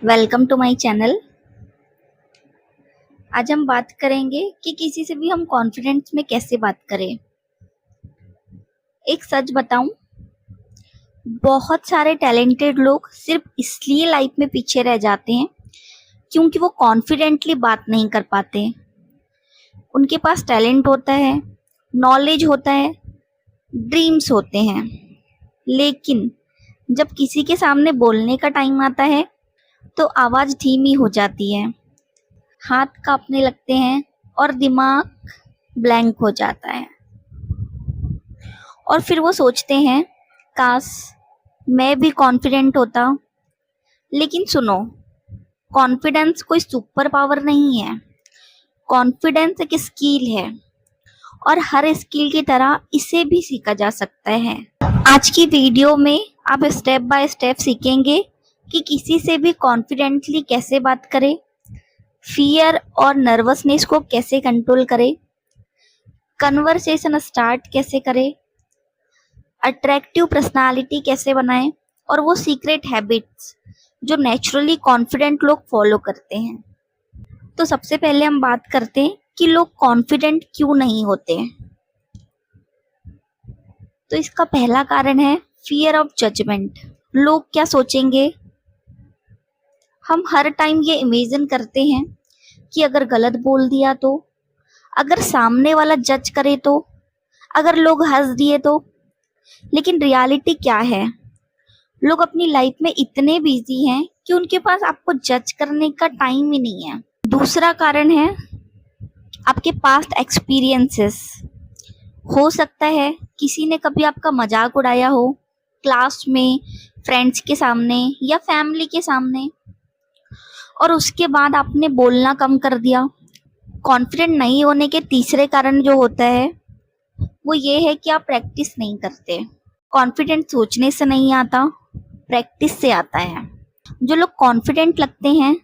Welcome to my channel. आज हम बात करेंगे कि किसी से भी हम कॉन्फिडेंस में कैसे बात करें। एक सच बताऊं, बहुत सारे टैलेंटेड लोग सिर्फ इसलिए लाइफ में पीछे रह जाते हैं क्योंकि वो कॉन्फिडेंटली बात नहीं कर पाते। उनके पास टैलेंट होता है, नॉलेज होता है, ड्रीम्स होते हैं, लेकिन जब किसी के सामने बोलने का टाइम आता है तो आवाज़ धीमी हो जाती है, हाथ कांपने लगते हैं और दिमाग ब्लैंक हो जाता है। और फिर वो सोचते हैं, काश मैं भी कॉन्फिडेंट होता। लेकिन सुनो, कॉन्फिडेंस कोई सुपर पावर नहीं है। कॉन्फिडेंस एक स्किल है और हर स्किल की तरह इसे भी सीखा जा सकता है। आज की वीडियो में आप स्टेप बाय स्टेप सीखेंगे कि किसी से भी कॉन्फिडेंटली कैसे बात करें, फियर और नर्वसनेस को कैसे कंट्रोल करें, कन्वर्सेशन स्टार्ट कैसे करें, अट्रैक्टिव पर्सनालिटी कैसे बनाएं और वो सीक्रेट हैबिट्स जो नेचुरली कॉन्फिडेंट लोग फॉलो करते हैं। तो सबसे पहले हम बात करते हैं कि लोग कॉन्फिडेंट क्यों नहीं होते। तो इसका पहला कारण है फियर ऑफ जजमेंट। लोग क्या सोचेंगे। हम हर टाइम ये इमेजिन करते हैं कि अगर गलत बोल दिया तो, अगर सामने वाला जज करे तो, अगर लोग हंस दिए तो। लेकिन रियलिटी क्या है, लोग अपनी लाइफ में इतने बिजी हैं कि उनके पास आपको जज करने का टाइम ही नहीं है। दूसरा कारण है आपके पास्ट एक्सपीरियंसेस। हो सकता है किसी ने कभी आपका मजाक उड़ाया हो, क्लास में, फ्रेंड्स के सामने या फैमिली के सामने, और उसके बाद आपने बोलना कम कर दिया। कॉन्फिडेंट नहीं होने के तीसरे कारण जो होता है वो ये है कि आप प्रैक्टिस नहीं करते। कॉन्फिडेंट सोचने से नहीं आता, प्रैक्टिस से आता है। जो लोग कॉन्फिडेंट लगते हैं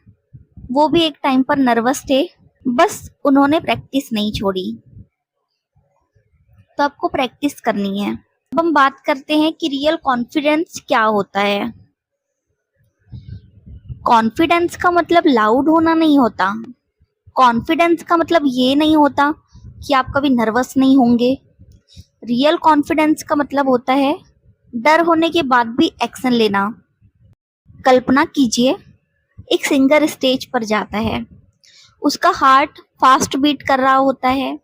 वो भी एक टाइम पर नर्वस थे, बस उन्होंने प्रैक्टिस नहीं छोड़ी। तो आपको प्रैक्टिस करनी है। अब हम बात करते हैं कि रियल कॉन्फिडेंस क्या होता है। कॉन्फिडेंस का मतलब लाउड होना नहीं होता। कॉन्फिडेंस का मतलब ये नहीं होता कि आप कभी नर्वस नहीं होंगे। रियल कॉन्फिडेंस का मतलब होता है डर होने के बाद भी एक्शन लेना। कल्पना कीजिए, एक सिंगर स्टेज पर जाता है, उसका हार्ट फास्ट बीट कर रहा होता है,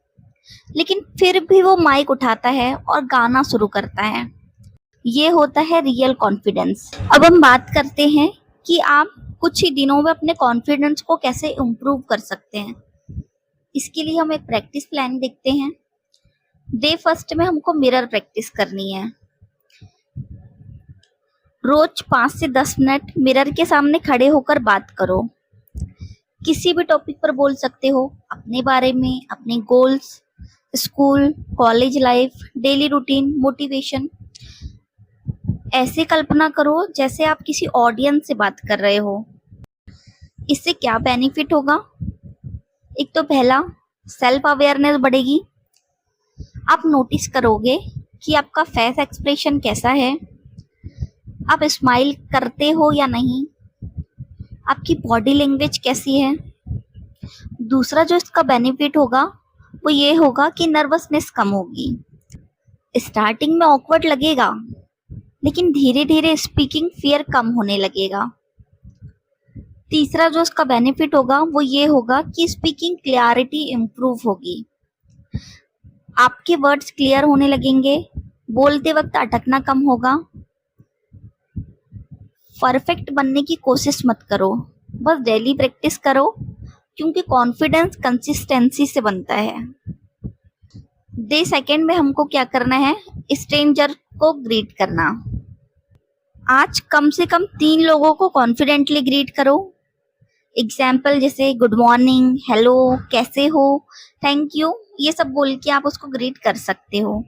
लेकिन फिर भी वो माइक उठाता है और गाना शुरू करता है। ये होता है रियल कॉन्फिडेंस। अब हम बात करते हैं कि आप कुछ ही दिनों में अपने कॉन्फिडेंस को कैसे इम्प्रूव कर सकते हैं। इसके लिए हम एक प्रैक्टिस प्लान देखते हैं। डे फर्स्ट में हमको मिरर प्रैक्टिस करनी है। रोज 5 से 10 मिनट मिरर के सामने खड़े होकर बात करो। किसी भी टॉपिक पर बोल सकते हो, अपने बारे में, अपने goals, school, college life, daily routine, motivation. ऐसे कल्पना करो जैसे आप किसी ऑडियंस से बात कर रहे हो। इससे क्या बेनिफिट होगा। एक तो पहला, सेल्फ अवेयरनेस बढ़ेगी। आप नोटिस करोगे कि आपका फेस एक्सप्रेशन कैसा है, आप स्माइल करते हो या नहीं, आपकी बॉडी लैंग्वेज कैसी है। दूसरा जो इसका बेनिफिट होगा वो ये होगा कि नर्वसनेस कम होगी। स्टार्टिंग में ऑकवर्ड लगेगा, लेकिन धीरे धीरे स्पीकिंग फियर कम होने लगेगा। तीसरा जो इसका बेनिफिट होगा वो ये होगा कि स्पीकिंग क्लैरिटी इम्प्रूव होगी। आपके वर्ड्स क्लियर होने लगेंगे, बोलते वक्त अटकना कम होगा। परफेक्ट बनने की कोशिश मत करो, बस डेली प्रैक्टिस करो, क्योंकि कॉन्फिडेंस कंसिस्टेंसी से बनता है। डे सेकेंड में हमको क्या करना है, स्ट्रेंजर को ग्रीट करना। आज कम से कम 3 लोगों को कॉन्फिडेंटली ग्रीट करो। एग्जाम्पल जैसे गुड मॉर्निंग, हेलो, कैसे हो, थैंक यू, ये सब बोल के आप उसको ग्रीट कर सकते हो।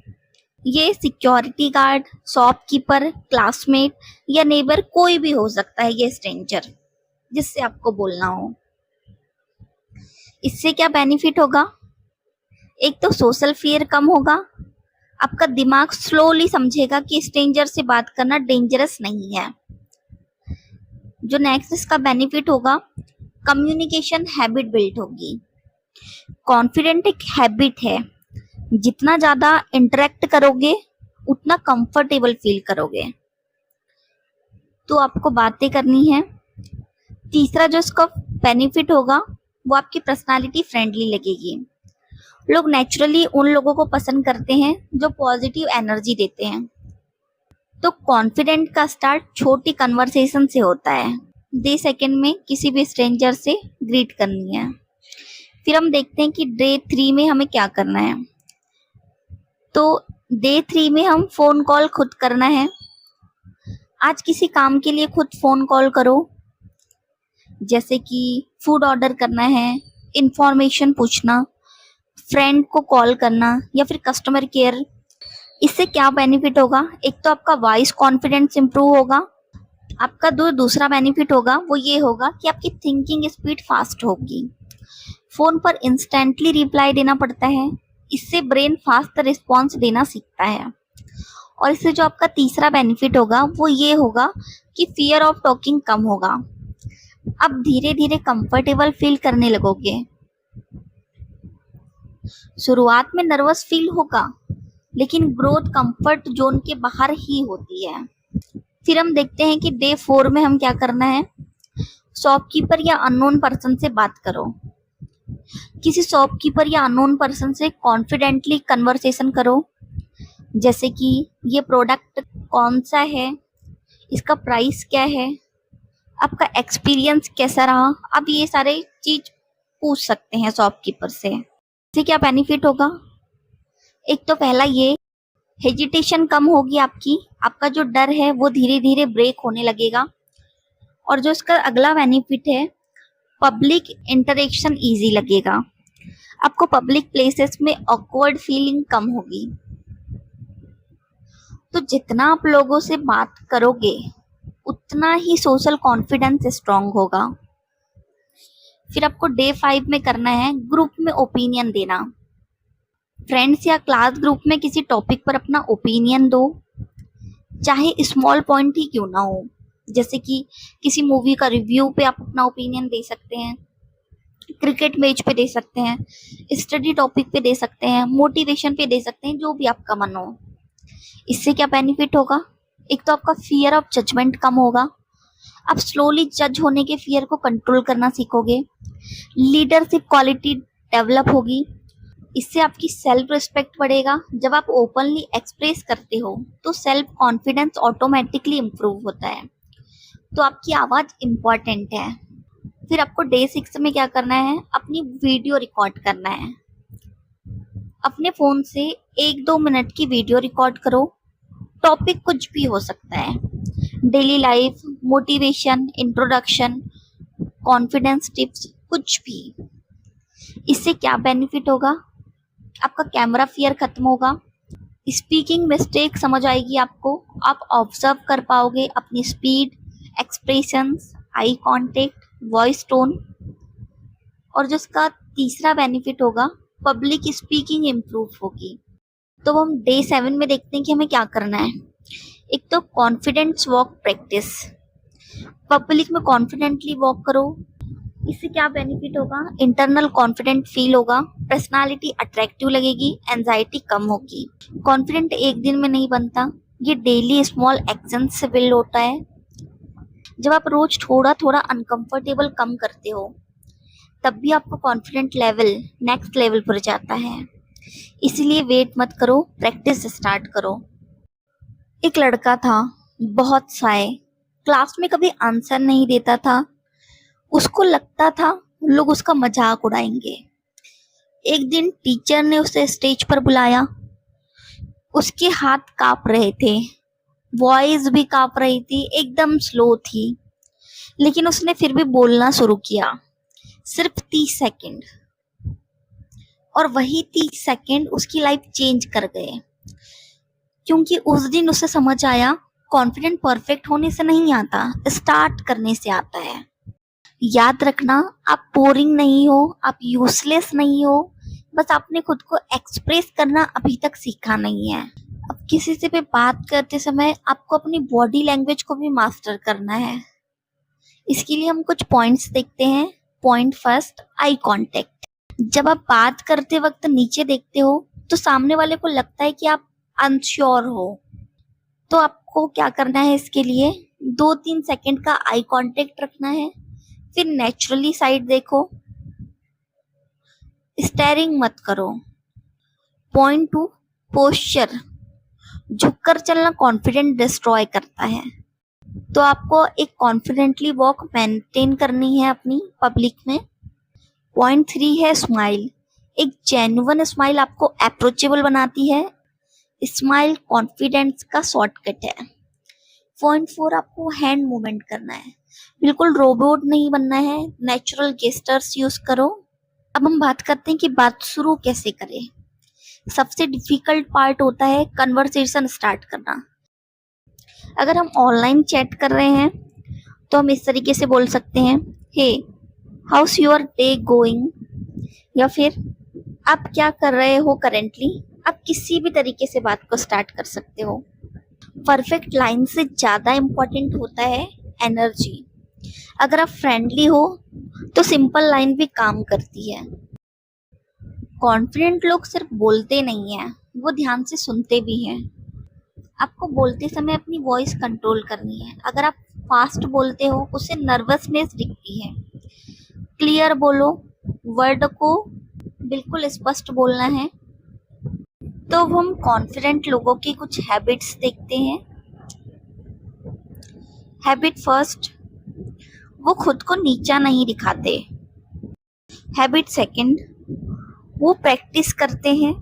ये सिक्योरिटी गार्ड, शॉपकीपर, क्लासमेट या नेबर कोई भी हो सकता है, ये स्ट्रेंजर जिससे आपको बोलना हो। इससे क्या बेनिफिट होगा, एक तो सोशल फियर कम होगा। आपका दिमाग स्लोली समझेगा कि स्ट्रेंजर से बात करना डेंजरस नहीं है। जो नेक्स्ट इसका बेनिफिट होगा, कम्युनिकेशन हैबिट बिल्ट होगी। कॉन्फिडेंट एक हैबिट है, जितना ज्यादा इंटरेक्ट करोगे उतना कंफर्टेबल फील करोगे। तो आपको बातें करनी है। तीसरा जो इसका बेनिफिट होगा वो आपकी पर्सनालिटी फ्रेंडली लगेगी। लोग नेचुरली उन लोगों को पसंद करते हैं जो पॉजिटिव एनर्जी देते हैं। तो कॉन्फिडेंट का स्टार्ट छोटी कन्वर्सेशन से होता है। 10 सेकेंड में किसी भी स्ट्रेंजर से ग्रीट करनी है। फिर हम देखते हैं कि डे 3 में हमें क्या करना है। तो डे 3 में हम फोन कॉल खुद करना है। आज किसी काम के लिए खुद फोन कॉल करो, जैसे कि फूड ऑर्डर करना है, इंफॉर्मेशन पूछना, फ्रेंड को कॉल करना या फिर कस्टमर केयर। इससे क्या बेनिफिट होगा, एक तो आपका वॉइस कॉन्फिडेंस इंप्रूव होगा। आपका दूसरा बेनिफिट होगा वो ये होगा कि आपकी थिंकिंग स्पीड फास्ट होगी। फोन पर इंस्टेंटली रिप्लाई देना पड़ता है, इससे ब्रेन फास्ट रिस्पॉन्स देना सीखता है। और इससे जो आपका तीसरा बेनिफिट होगा वो ये होगा कि फियर ऑफ टॉकिंग कम होगा। अब धीरे धीरे कंफर्टेबल फील करने लगोगे। शुरुआत में नर्वस फील होगा, लेकिन ग्रोथ कंफर्ट जोन के बाहर ही होती है। फिर हम देखते हैं कि डे 4 में हम क्या करना है। शॉपकीपर या अननोन पर्सन से बात करो। किसी शॉपकीपर या अननोन पर्सन से कॉन्फिडेंटली कन्वर्सेशन करो, जैसे कि ये प्रोडक्ट कौन सा है, इसका प्राइस क्या है, आपका एक्सपीरियंस कैसा रहा। अब ये सारे चीज पूछ सकते हैं शॉपकीपर से। इससे क्या बेनिफिट होगा, एक तो पहला ये हेजिटेशन कम होगी आपकी, आपका जो डर है वो धीरे धीरे ब्रेक होने लगेगा। और जो इसका अगला बेनिफिट है, पब्लिक इंटरेक्शन इजी लगेगा। आपको पब्लिक प्लेसेस में ऑकवर्ड फीलिंग कम होगी। तो जितना आप लोगों से बात करोगे उतना ही सोशल कॉन्फिडेंस स्ट्रांग होगा। फिर आपको डे 5 में करना है ग्रुप में ओपिनियन देना। फ्रेंड्स या क्लास ग्रुप में किसी टॉपिक पर अपना ओपिनियन दो, चाहे स्मॉल पॉइंट ही क्यों ना हो। जैसे कि किसी मूवी का रिव्यू पे आप अपना ओपिनियन दे सकते हैं, क्रिकेट मैच पे दे सकते हैं, स्टडी टॉपिक पे दे सकते हैं, मोटिवेशन पे दे सकते हैं, जो भी आपका मन हो। इससे क्या बेनिफिट होगा, एक तो आपका फियर ऑफ जजमेंट कम होगा। आप स्लोली जज होने के फियर को कंट्रोल करना सीखोगे। लीडरशिप क्वालिटी डेवलप होगी। इससे आपकी सेल्फ रिस्पेक्ट बढ़ेगा। जब आप ओपनली एक्सप्रेस करते हो तो सेल्फ कॉन्फिडेंस ऑटोमेटिकली इम्प्रूव होता है। तो आपकी आवाज इम्पॉर्टेंट है। फिर आपको डे 6 में क्या करना है, अपनी वीडियो रिकॉर्ड करना है। अपने फोन से 1-2 मिनट की वीडियो रिकॉर्ड करो। टॉपिक कुछ भी हो सकता है, daily life, motivation, introduction, confidence tips, कुछ भी। इससे क्या बेनिफिट होगा, आपका कैमरा फियर खत्म होगा। स्पीकिंग मिस्टेक समझ आएगी आपको। आप ऑब्जर्व कर पाओगे अपनी speed, expressions, eye contact, voice tone. और जो इसका तीसरा बेनिफिट होगा, पब्लिक स्पीकिंग इम्प्रूव होगी। तो हम डे 7 में देखते हैं कि हमें क्या करना है। एक तो कॉन्फिडेंस वॉक प्रैक्टिस। पब्लिक में कॉन्फिडेंटली वॉक करो। इससे क्या बेनिफिट होगा, इंटरनल कॉन्फिडेंट फील होगा, पर्सनालिटी अट्रैक्टिव लगेगी, एंजाइटी कम होगी। कॉन्फिडेंट एक दिन में नहीं बनता, ये डेली स्मॉल एक्शन से बिल्ड होता है। जब आप रोज थोड़ा थोड़ा अनकंफर्टेबल कम करते हो तब भी आपका कॉन्फिडेंट लेवल नेक्स्ट लेवल पर जाता है। इसलिए वेट मत करो, प्रैक्टिस स्टार्ट करो। एक लड़का था, बहुत शाय, क्लास में कभी आंसर नहीं देता था। उसको लगता था लोग उसका मजाक उड़ाएंगे। एक दिन टीचर ने उसे स्टेज पर बुलाया। उसके हाथ कांप रहे थे, वॉइस भी कांप रही थी, एकदम स्लो थी, लेकिन उसने फिर भी बोलना शुरू किया। सिर्फ 30 सेकंड, और वही 30 सेकंड उसकी लाइफ चेंज कर गए। क्योंकि उस दिन उसे समझ आया, कॉन्फिडेंट परफेक्ट होने से नहीं आता, स्टार्ट करने से आता है। याद रखना, आप बोरिंग नहीं हो, आप यूजलेस नहीं हो, बस आपने खुद को एक्सप्रेस करना अभी तक सीखा नहीं है। अब किसी से भी बात करते समय आपको अपनी बॉडी लैंग्वेज को भी मास्टर करना है। इसके लिए हम कुछ पॉइंट्स देखते हैं। Point first, eye contact. जब आप बात करते वक्त नीचे देखते हो तो सामने वाले को लगता है कि आप अनश्योर हो, तो आपको क्या करना है, इसके लिए 2-3 सेकंड का आई कांटेक्ट रखना है। फिर नेचुरली साइड देखो, स्टेयरिंग मत करो। Point 2, posture. झुककर चलना कॉन्फिडेंट डिस्ट्रॉय करता है, तो आपको एक कॉन्फिडेंटली वॉक मेंटेन करनी है अपनी पब्लिक में। पॉइंट 3 है स्माइल। एक जेन्युइन स्माइल आपको अप्रोचेबल बनाती है। स्माइल कॉन्फिडेंस का शॉर्टकट है। पॉइंट 4, आपको हैंड मूवमेंट करना है, बिल्कुल रोबोट नहीं बनना है, नेचुरल गेस्टर्स यूज करो। अब हम बात करते हैं कि बात शुरू कैसे करें। सबसे डिफिकल्ट पार्ट होता है कन्वर्सेशन स्टार्ट करना। अगर हम ऑनलाइन चैट कर रहे हैं तो हम इस तरीके से बोल सकते हैं, हे हाउस योर डे गोइंग, या फिर आप क्या कर रहे हो करेंटली। आप किसी भी तरीके से बात को स्टार्ट कर सकते हो। परफेक्ट लाइन से ज़्यादा इम्पोर्टेंट होता है एनर्जी। अगर आप फ्रेंडली हो तो सिंपल लाइन भी काम करती है। कॉन्फिडेंट लोग सिर्फ बोलते नहीं हैं, वो ध्यान से सुनते भी हैं। आपको बोलते समय अपनी वॉइस कंट्रोल करनी है। अगर आप फास्ट बोलते हो उससे नर्वसनेस दिखती है। क्लियर बोलो, वर्ड को बिल्कुल स्पष्ट बोलना है। तो अब हम कॉन्फिडेंट लोगों की कुछ हैबिट्स देखते हैं। हैबिट फर्स्ट, वो खुद को नीचा नहीं दिखाते। हैबिट सेकंड, वो प्रैक्टिस करते हैं।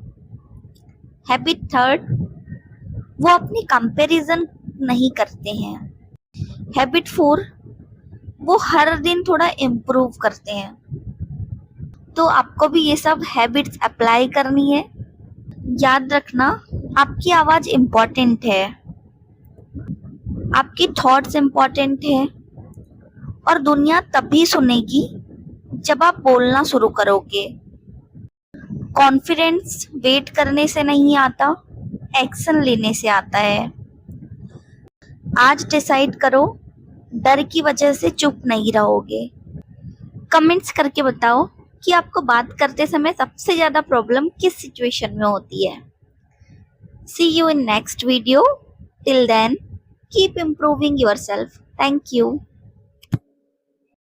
हैबिट थर्ड, वो अपनी कंपैरिजन नहीं करते हैं। हैबिट 4, वो हर दिन थोड़ा इम्प्रूव करते हैं। तो आपको भी ये सब हैबिट्स अप्लाई करनी है। याद रखना, आपकी आवाज इम्पोर्टेंट है, आपकी थॉट्स इम्पोर्टेंट है, और दुनिया तभी सुनेगी जब आप बोलना शुरू करोगे। कॉन्फिडेंस वेट करने से नहीं आता, एक्शन लेने से आता है। आज डिसाइड करो, डर की वजह से चुप नहीं रहोगे। कमेंट्स करके बताओ कि आपको बात करते समय सबसे ज्यादा प्रॉब्लम किस सिचुएशन में होती है। See you in next video. Till then, keep improving yourself. Thank you.